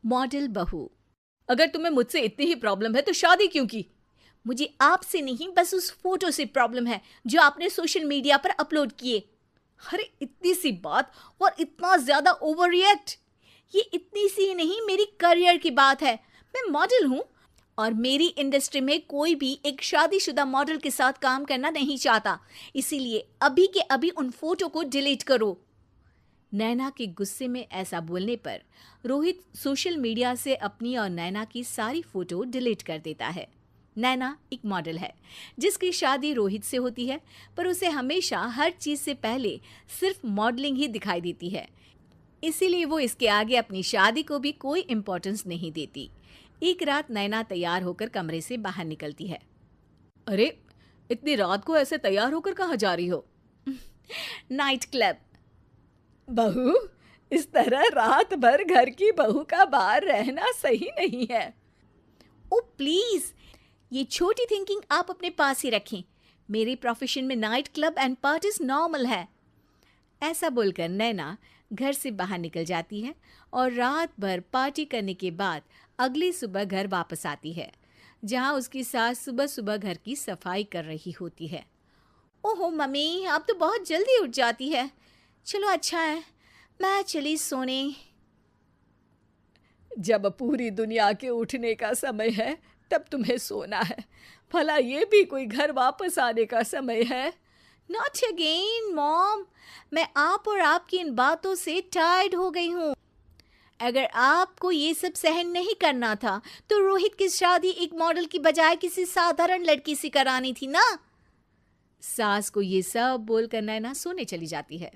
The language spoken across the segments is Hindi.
मॉडल बहू। अगर तुम्हें मुझसे इतनी ही प्रॉब्लम है तो शादी क्यों की? मुझे आपसे नहीं, बस उस फोटो से प्रॉब्लम है जो आपने सोशल मीडिया पर अपलोड किए। अरे इतनी सी बात और इतना ज्यादा ओवर रिएक्ट। ये इतनी सी ही नहीं, मेरी करियर की बात है। मैं मॉडल हूँ और मेरी इंडस्ट्री में कोई भी एक शादीशुदा मॉडल के साथ काम करना नहीं चाहता। इसीलिए अभी के अभी उन फोटो को डिलीट करो। नैना के गुस्से में ऐसा बोलने पर रोहित सोशल मीडिया से अपनी और नैना की सारी फोटो डिलीट कर देता है। नैना एक मॉडल है जिसकी शादी रोहित से होती है, पर उसे हमेशा हर चीज से पहले सिर्फ मॉडलिंग ही दिखाई देती है। इसीलिए वो इसके आगे अपनी शादी को भी कोई इम्पोर्टेंस नहीं देती। एक रात नैना तैयार होकर कमरे से बाहर निकलती है। अरे इतनी रात को ऐसे तैयार होकर कहाँ जा रही हो? Night club. बहू, इस तरह रात भर घर की बहू का बाहर रहना सही नहीं है। ओ प्लीज, ये छोटी थिंकिंग आप अपने पास ही रखें। मेरे प्रोफेशन में night club and parties normal है। ऐसा बोलकर नैना घर से बाहर निकल जाती है और रात भर पार्टी करने के बाद अगली सुबह घर वापस आती है, जहां उसकी सास सुबह सुबह घर की सफाई कर रही होती है। ओहो मम्मी, आप तो बहुत जल्दी उठ जाती है। चलो अच्छा है, मैं चली सोने। जब पूरी दुनिया के उठने का समय है तब तुम्हें सोना है। भला ये भी कोई घर वापस आने का समय है? नॉट अगेन मॉम, मैं आप और आपकी इन बातों से टायर्ड हो गई हूँ। अगर आपको ये सब सहन नहीं करना था तो रोहित की शादी एक मॉडल की बजाय किसी साधारण लड़की से करानी थी ना। सास को ये सब बोलकर नैना सोने चली जाती है,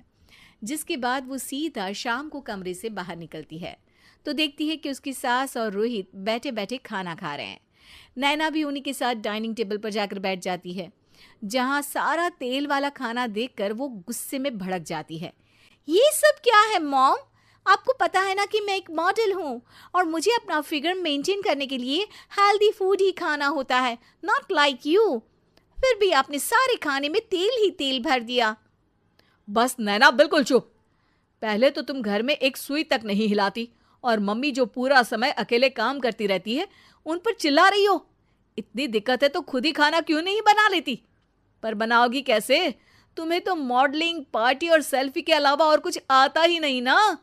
जिसके बाद वो सीधा शाम को कमरे से बाहर निकलती है तो देखती है कि उसकी सास और रोहित बैठे बैठे खाना खा रहे हैं। नैना भी उन्हीं के साथ डाइनिंग टेबल पर जाकर बैठ जाती है, जहां सारा तेल वाला खाना देखकर वो गुस्से में भड़क जाती है। ये सब क्या है मॉम? आपको पता है ना कि मैं एक मॉडल हूँ और मुझे अपना फिगर मेंटेन करने के लिए हेल्दी फूड ही खाना होता है, नॉट लाइक यू। फिर भी आपने सारे खाने में तेल ही तेल भर दिया। बस नैना, बिल्कुल चुप। पहले तो तुम घर में एक सुई तक नहीं हिलाती और मम्मी जो पूरा समय अकेले काम करती रहती है उन पर चिल्ला रही हो। इतनी दिक्कत है तो खुद ही खाना क्यों नहीं बना लेती? पर बनाओगी कैसे? तुम्हें तो मॉडलिंग, पार्टी और सेल्फी के अलावा और कुछ आता ही नहीं ना।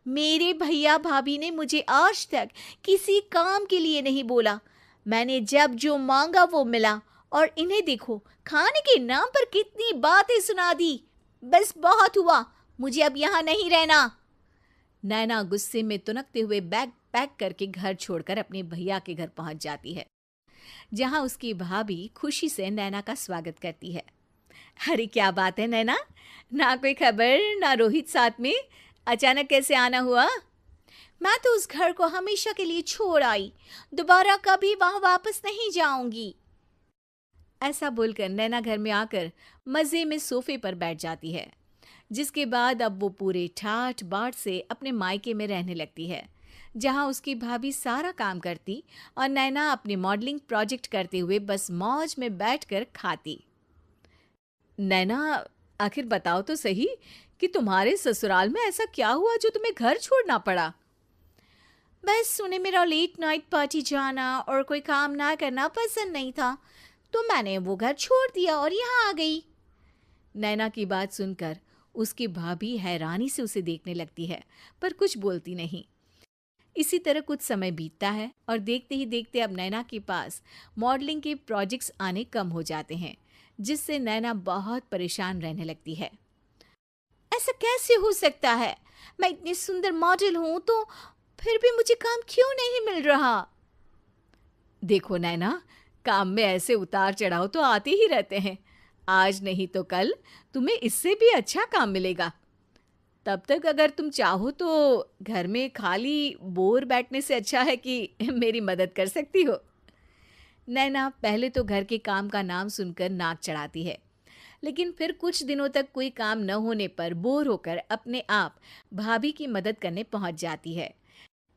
मेरे भैया भाभी ने मुझे आज तक किसी काम के लिए नहीं बोला। मैंने जब जो मांगा वो मिला और इन्हें देखो, खाने के नाम पर कितनी बातें सुना दी। बस बहुत हुआ, मुझे अब यहाँ नहीं रहना। नैना गुस्से में तुनकते हुए बैग पैक करके घर छोड़कर अपने भैया के घर पहुंच जाती है, जहां उसकी भाभी खुशी से नैना का स्वागत करती है। अरे क्या बात है नैना, ना कोई खबर ना रोहित साथ में, अचानक कैसे आना हुआ? मैं तो उस घर को हमेशा के लिए छोड़ आई, दोबारा कभी वहां वापस नहीं जाऊंगी। ऐसा बोलकर नैना घर में आकर मजे में सोफे पर बैठ जाती है, जिसके बाद अब वो पूरे ठाठ बाट से अपने मायके में रहने लगती है, जहां उसकी भाभी सारा काम करती और नैना अपने मॉडलिंग प्रोजेक्ट करते हुए बस मौज में बैठकर खाती। नैना, आखिर बताओ तो सही कि तुम्हारे ससुराल में ऐसा क्या हुआ जो तुम्हें घर छोड़ना पड़ा? बस उन्हें मेरा लेट नाइट पार्टी जाना और कोई काम ना करना पसंद नहीं था, तो मैंने वो घर छोड़ दिया और यहाँ आ गई। नैना की बात सुनकर उसकी भाभी हैरानी से उसे देखने लगती है, पर कुछ बोलती नहीं। इसी तरह कुछ समय बीतता है और देखते ही देखते अब नैना के पास मॉडलिंग के प्रोजेक्ट्स आने कम हो जाते हैं, जिससे नैना बहुत परेशान रहने लगती है। ऐसा कैसे हो सकता है? मैं इतनी सुंदर मॉडल हूं तो फिर भी मुझे काम क्यों नहीं मिल रहा? देखो नैना, काम में ऐसे उतार चढ़ाव तो आते ही रहते हैं। आज नहीं तो कल तुम्हें इससे भी अच्छा काम मिलेगा। तब तक अगर तुम चाहो तो घर में खाली बोर बैठने से अच्छा है कि मेरी मदद कर सकती हो। नैना पहले तो घर के काम का नाम सुनकर नाक चढ़ाती है, लेकिन फिर कुछ दिनों तक कोई काम न होने पर बोर होकर अपने आप भाभी की मदद करने पहुंच जाती है।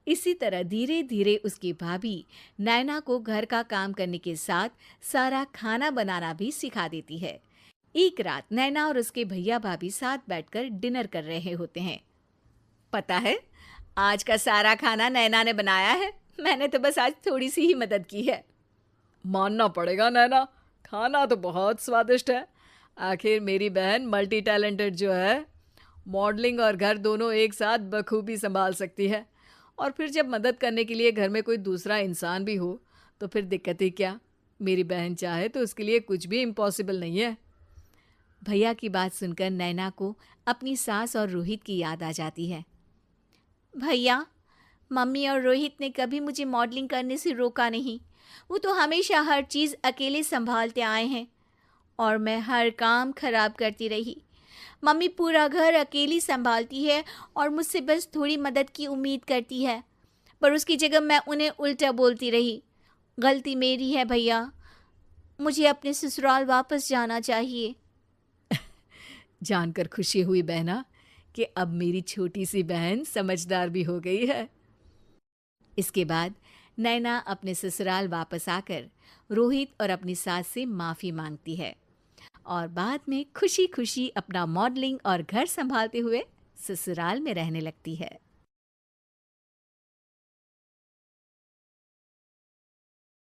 इसी तरह धीरे धीरे उसकी भाभी नैना को घर का काम करने के साथ सारा खाना बनाना भी सिखा देती है। एक रात नैना और उसके भैया भाभी साथ बैठकर डिनर कर रहे होते हैं। पता है, आज का सारा खाना नैना ने बनाया है, मैंने तो बस आज थोड़ी सी ही मदद की है। मानना पड़ेगा नैना, खाना तो बहुत स्वादिष्ट है। आखिर मेरी बहन मल्टी टैलेंटेड जो है, मॉडलिंग और घर दोनों एक साथ बखूबी संभाल सकती है। और फिर जब मदद करने के लिए घर में कोई दूसरा इंसान भी हो तो फिर दिक्कत ही क्या। मेरी बहन चाहे तो उसके लिए कुछ भी इम्पॉसिबल नहीं है। भैया की बात सुनकर नैना को अपनी सास और रोहित की याद आ जाती है। भैया, मम्मी और रोहित ने कभी मुझे मॉडलिंग करने से रोका नहीं। वो तो हमेशा हर चीज़ अकेले संभालते आए हैं और मैं हर काम खराब करती रही। मम्मी पूरा घर अकेली संभालती है और मुझसे बस थोड़ी मदद की उम्मीद करती है, पर उसकी जगह मैं उन्हें उल्टा बोलती रही। गलती मेरी है भैया, मुझे अपने ससुराल वापस जाना चाहिए। जानकर खुशी हुई बहना कि अब मेरी छोटी सी बहन समझदार भी हो गई है। इसके बाद नैना अपने ससुराल वापस आकर रोहित और अपनी सास से माफ़ी मांगती है और बाद में खुशी खुशी अपना मॉडलिंग और घर संभालते हुए ससुराल में रहने लगती है।